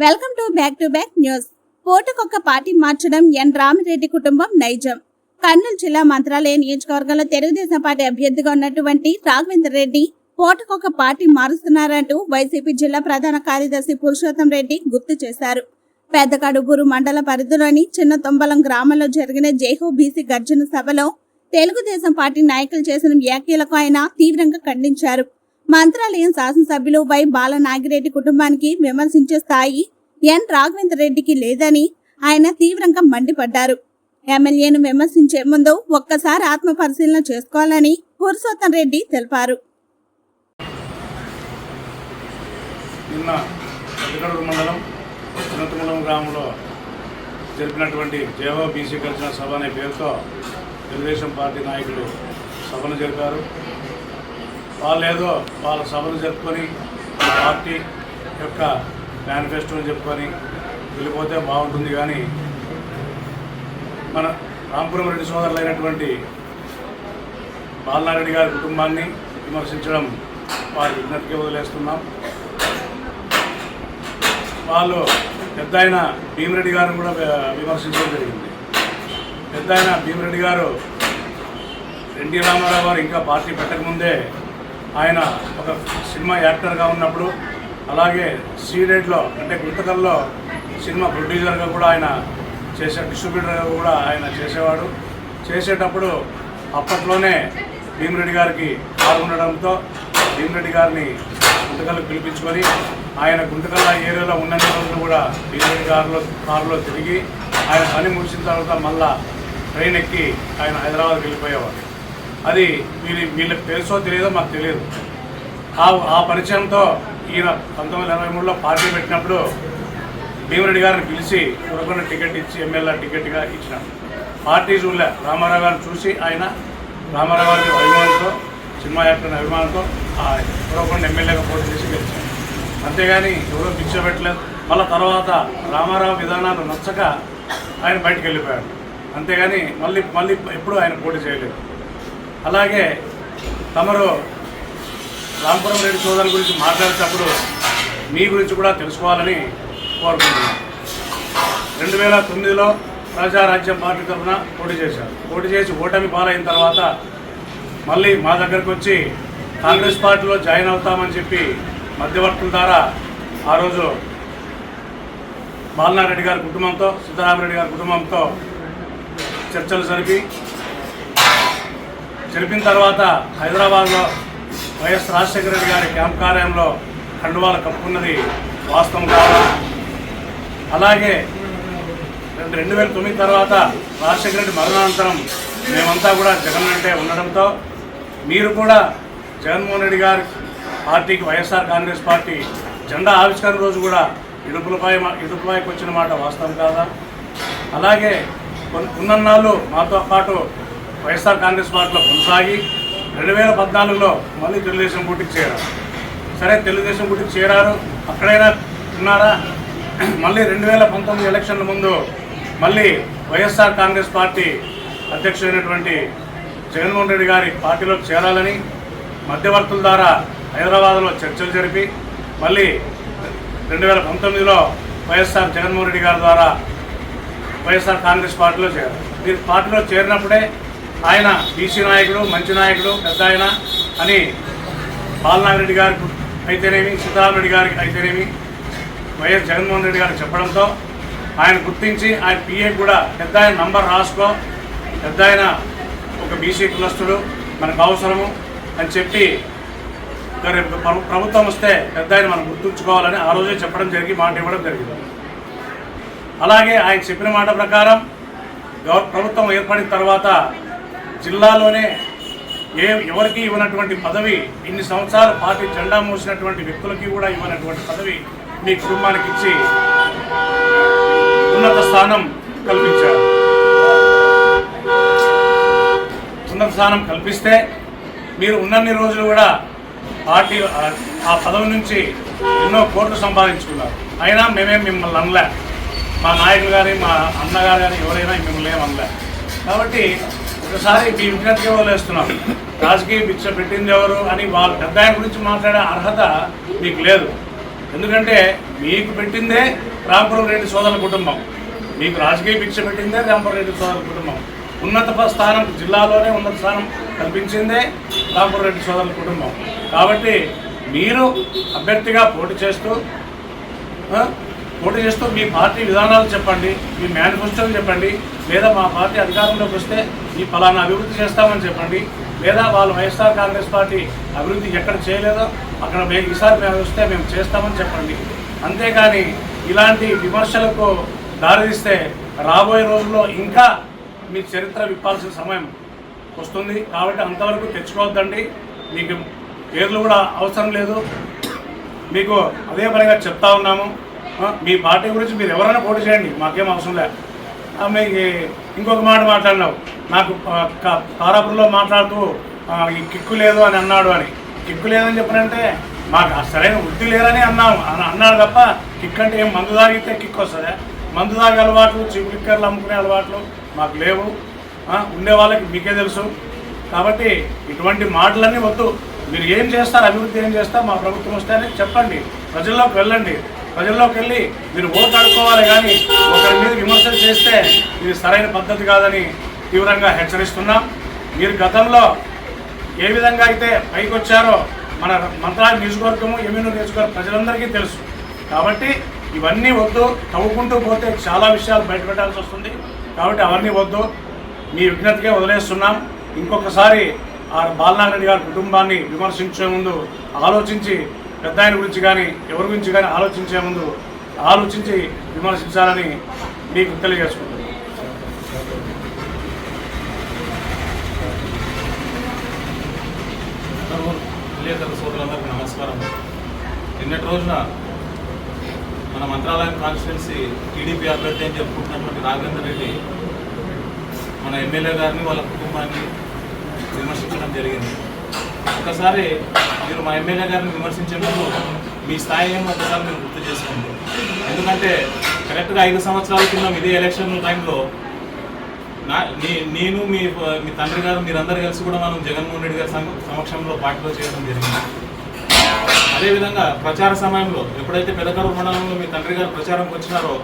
Welcome to back news. పోటుకొక్క party మార్చడం N Ramireddy కుటుంబం నైజం. కర్నూలు జిల్లా మంత్రాలయ నియోజకవర్గంలో తెలుగుదేశం పార్టీ అభ్యర్థిగా ఉన్నటువంటి రాఘవేంద్ర రెడ్డి పోటుకొక్క పార్టీ మారుస్తున్నారంటూ వైసీపీ జిల్లా ప్రధాన కార్యదర్శి పురుషోత్తం రెడ్డి గుర్తు చేశారు. పెద్దకడుగూరు మండల పరిధిలోని చిన్న తొంబలం గ్రామంలో జరిగిన జైహో బీసీ గర్జన సభలో తెలుగుదేశం పార్టీ నాయకులు చేసిన వ్యాఖ్యలకు ఆయన తీవ్రంగా ఖండించారు. మంత్రాలయం శాసనసభ్యులు వై బాలనాగిరెడ్డి కుటుంబానికి విమర్శించే స్థాయి ఎన్ రాఘవేంద్ర రెడ్డికి లేదని ఆయన తీవ్రంగా మండిపడ్డారు. ఎమ్మెల్యేను విమర్శించే ముందు ఒక్కసారి ఆత్మ పరిశీలన చేసుకోవాలని పురుషోత్తం రెడ్డి తెలిపారు. నిన్న పెద్దకడుగూరు మండలం చిన్నతొంబలం గ్రామంలో జరిపినటువంటి జైహో బీసీ గర్జన సభ అనే పేరుతో తెలుగుదేశం పార్టీ నాయకులు సభను జరిపారు. వాళ్ళేదో వాళ్ళ సభను జరుపుకొని పార్టీ యొక్క మేనిఫెస్టోని చెప్పుకొని వెళ్ళిపోతే బాగుంటుంది. కానీ మన రాంపురం రెడ్డి సోదరులైనటువంటి బాలనారెడ్డి గారి కుటుంబాన్ని విమర్శించడం వారి విజ్ఞప్తికి వదిలేస్తున్నాం. వాళ్ళు పెద్ద ఆయన భీమిరెడ్డి గారిని కూడా విమర్శించడం జరిగింది. పెద్ద ఆయన భీమిరెడ్డి గారు ఎన్టీ రామారావు గారు ఇంకా పార్టీ పెట్టకముందే ఆయన ఒక సినిమా యాక్టర్గా ఉన్నప్పుడు, అలాగే సీడెడ్లో అంటే గుంతకల్లో సినిమా ప్రొడ్యూసర్గా కూడా ఆయన డిస్ట్రిబ్యూటర్గా కూడా ఆయన చేసేవాడు. చేసేటప్పుడు అప్పట్లోనే భీమిరెడ్డి గారికి పాల్గొనడంతో భీమిరెడ్డి గారిని గుంతకల్లు పిలిపించుకొని ఆయన గుంతకల్ల ఏరియాలో ఉన్న రోజులు కూడా భీమిరెడ్డి కారులో తిరిగి ఆయన పని ముగిసిన తర్వాత మళ్ళా ట్రైన్ ఎక్కి ఆయన హైదరాబాద్కి వెళ్ళిపోయేవాడు. అది వీళ్ళకి తెలుసో తెలియదో మాకు తెలియదు. ఆ పరిచయంతో ఈయన 1983లో పార్టీ పెట్టినప్పుడు భీమిరెడ్డి గారిని పిలిచి ఉరకొండ టికెట్ ఇచ్చి ఎమ్మెల్యే టికెట్గా ఇచ్చినాడు. పార్టీ చూడలే, రామారావు గారిని చూసి ఆయన రామారావు గారి అభిమానంతో, సినిమా యాక్టర్ అభిమానంతో ఉరకొండ ఎమ్మెల్యేగా పోటీ చేసి గెలిచాడు. అంతేగాని ఎవరో భిక్ష పెట్టలేదు. మళ్ళీ తర్వాత రామారావు విధానాలు నచ్చక ఆయన బయటకు వెళ్ళిపోయాడు. అంతేగాని మళ్ళీ ఎప్పుడూ ఆయన పోటీ చేయలేదు. అలాగే తమరు రాంపురం రెడ్డి సోదరుల గురించి మాట్లాడేటప్పుడు మీ గురించి కూడా తెలుసుకోవాలని కోరుకుంటున్నాను. 2009లో ప్రజారాజ్యం పార్టీ తరఫున పోటీ చేశారు. పోటీ చేసి ఓటమి పాలైన తర్వాత మళ్ళీ మా దగ్గరకు వచ్చి కాంగ్రెస్ పార్టీలో జాయిన్ అవుతామని చెప్పి మధ్యవర్తుల ద్వారా ఆ రోజు బాలనారెడ్డి గారి కుటుంబంతో, సిద్ధరామరెడ్డి గారి కుటుంబంతో చర్చలు జరిపిన తర్వాత హైదరాబాద్లో వైఎస్ రాజశేఖర రెడ్డి గారి క్యాంప్ కార్యాలయంలో కండువాలు కప్పుకున్నది వాస్తవం కాదా? అలాగే 2009 తర్వాత రాజశేఖర రెడ్డి మరణానంతరం మేమంతా కూడా జగన్ అంటే ఉండడంతో మీరు కూడా జగన్మోహన్ రెడ్డి గారి పార్టీకి వైఎస్ఆర్ కాంగ్రెస్ పార్టీ జెండా ఆవిష్కరణ రోజు కూడా ఇడుపులపైకి వచ్చిన మాట వాస్తవం కాదా? అలాగే ఉన్నన్నాళ్ళు మాతో పాటు వైఎస్ఆర్ కాంగ్రెస్ పార్టీలో కొనసాగి 2014లో మళ్ళీ తెలుగుదేశం గుట్టికి చేరారు. సరే, తెలుగుదేశం గుట్టికి చేరారు, అక్కడైనా ఉన్నారా? మళ్ళీ 2019 ఎలక్షన్ల ముందు మళ్ళీ వైఎస్ఆర్ కాంగ్రెస్ పార్టీ అధ్యక్షుడైనటువంటి జగన్మోహన్ రెడ్డి గారి పార్టీలోకి చేరాలని మధ్యవర్తుల ద్వారా హైదరాబాద్లో చర్చలు జరిపి మళ్ళీ 2019లో వైఎస్ఆర్ జగన్మోహన్ రెడ్డి గారి ద్వారా వైఎస్ఆర్ కాంగ్రెస్ పార్టీలో చేరారు. మీరు పార్టీలో చేరినప్పుడే ఆయన బీసీ నాయకుడు, మంచి నాయకుడు, పెద్ద ఆయన అని బాలనాగిరెడ్డి గారికి అయితేనేమి, సిద్ధరామరెడ్డి గారికి అయితేనేమి వైఎస్ జగన్మోహన్ రెడ్డి గారికి చెప్పడంతో ఆయన గుర్తించి ఆయన పిఏ కూడా పెద్ద ఆయన నంబర్ రాసుకో, పెద్ద ఆయన ఒక బీసీ కులస్తుడు మనకు అవసరము అని చెప్పి ప్రభుత్వం వస్తే పెద్ద ఆయన మనం గుర్తుంచుకోవాలని ఆ రోజే చెప్పడం మాట ఇవ్వడం జరిగింది. అలాగే ఆయన చెప్పిన మాట ప్రకారం ప్రభుత్వం ఏర్పడిన తర్వాత జిల్లాలోనే ఎవరికి ఇవ్వనటువంటి పదవి, ఇన్ని సంవత్సరాలు పార్టీ జెండా మోసినటువంటి వ్యక్తులకి కూడా ఇవ్వనటువంటి పదవి మీ కుటుంబానికి ఇచ్చి ఉన్నత స్థానం కల్పించారు. ఉన్నత స్థానం కల్పిస్తే మీరు ఉన్నన్ని రోజులు కూడా పార్టీ ఆ పదవి నుంచి ఎన్నో కోట్లు సంపాదించుకున్నారు. అయినా మేమేం మిమ్మల్ని అనలే, మా నాయకులు కానీ మా అన్నగారు కానీ ఎవరైనా మిమ్మల్ని ఏమనలే. కాబట్టి ఒకసారి మీ విజ్ఞప్తికి వదిలేస్తున్నాం. రాజకీయ భిక్ష పెట్టింది ఎవరు అని వాళ్ళ పెద్ద ఆయన గురించి మాట్లాడే అర్హత మీకు లేదు. ఎందుకంటే మీకు పెట్టిందే రాంపురం రెడ్డి సోదరుల కుటుంబం. మీకు రాజకీయ భిక్ష పెట్టిందే రాంపురం రెడ్డి సోదరుల కుటుంబం. ఉన్నత స్థానం, జిల్లాలోనే ఉన్నత స్థానం కల్పించిందే రాంపురం రెడ్డి సోదరుల కుటుంబం. కాబట్టి మీరు అభ్యర్థిగా పోటీ చేస్తూ మీ పార్టీ విధానాలు చెప్పండి, మీ మేనిఫెస్టోలు చెప్పండి, లేదా మా పార్టీ అధికారంలోకి వస్తే ఈ ఫలానా అభివృద్ధి చేస్తామని చెప్పండి, లేదా వాళ్ళు వైఎస్ఆర్ కాంగ్రెస్ పార్టీ అభివృద్ధి ఎక్కడ చేయలేదో అక్కడ ఈసారి మేము వస్తే మేము చేస్తామని చెప్పండి. అంతేకాని ఇలాంటి విమర్శలకు దారితీస్తే రాబోయే రోజుల్లో ఇంకా మీ చరిత్ర విప్పాల్సిన సమయం వస్తుంది. కాబట్టి అంతవరకు తెచ్చుకోవద్దండి. మీకు పేర్లు కూడా అవసరం లేదు. మీకు అదే పనిగా చెప్తా ఉన్నాము. మీ పార్టీ గురించి మీరు ఎవరైనా పోటీ చేయండి, మాకేం అవసరం లేదు. మీకు ఇంకొక మాట మాట్లాడినావు, నాకు తారాపురంలో మాట్లాడుతూ ఈ కిక్కు లేదు అని అన్నాడు అని. కిక్కు లేదని చెప్పనంటే మాకు సరైన వృత్తి లేరని అన్నాడు తప్ప కిక్ అంటే ఏం మందు తాగితే కిక్ వస్తుందా? మందు తాగే అలవాట్లు, చిక్కులిక్కర్లు అమ్ముకునే అలవాట్లు మాకు లేవు. ఉండే వాళ్ళకి మీకే తెలుసు. కాబట్టి ఇటువంటి మాటలన్నీ వద్దు. మీరు ఏం చేస్తారు, అభివృద్ధి ఏం చేస్తారు, మా ప్రభుత్వం వస్తే అని చెప్పండి. ప్రజల్లోకి వెళ్ళండి. ప్రజల్లోకి వెళ్ళి మీరు ఓటు అడుక్కోవాలి, కానీ ఒకరి మీద విమర్శలు చేస్తే ఇది సరైన పద్ధతి కాదని తీవ్రంగా హెచ్చరిస్తున్నాం. మీరు గతంలో ఏ విధంగా అయితే పైకి వచ్చారో మన మంత్రాలయ నియోజకవర్గము, ఎమ్మెల్యే నియోజకవర్గం ప్రజలందరికీ తెలుసు. కాబట్టి ఇవన్నీ వద్దు. తవ్వుకుంటూ పోతే చాలా విషయాలు బయటపెట్టాల్సి వస్తుంది. కాబట్టి అవన్నీ వద్దు. మీ విజ్ఞతకే వదిలేస్తున్నాం. ఇంకొకసారి ఆ బాలనాగరెడ్డి గారి కుటుంబాన్ని విమర్శించే ముందు ఆలోచించి, పెద్ద ఆయన గురించి కానీ ఎవరి గురించి కానీ ఆలోచించే ముందు ఆలోచించి విమర్శించాలని మీకు తెలియజేసుకుంటున్నాను. విలేకరుల సోదరులందరికీ నమస్కారం. నిన్నటి రోజున మన మంత్రాలయం కాన్స్టిట్యున్సీ టీడీపీ అభ్యర్థి అని చెప్పుకుంటున్నటువంటి రాఘవేంద్ర రెడ్డి మన ఎమ్మెల్యే గారిని, వాళ్ళ కుటుంబాన్ని విమర్శించడం జరిగింది. ఒకసారి మీరు మా ఎమ్మెల్యే గారిని విమర్శించే ముందు మీ స్థాయి ఏమో ఒకసారి మీరు గుర్తు చేసుకోండి. ఎందుకంటే కరెక్ట్గా 5 సంవత్సరాల కింద ఇదే ఎలక్షన్ టైంలో నేను మీ తండ్రి గారు మీరందరూ కలిసి కూడా మనం జగన్మోహన్ రెడ్డి గారి సమక్షంలో పార్టీలో చేయడం జరిగింది. అదేవిధంగా ప్రచార సమయంలో ఎప్పుడైతే పెదకరూరు మండలంలో మీ తండ్రి గారు ప్రచారంకి వచ్చినారో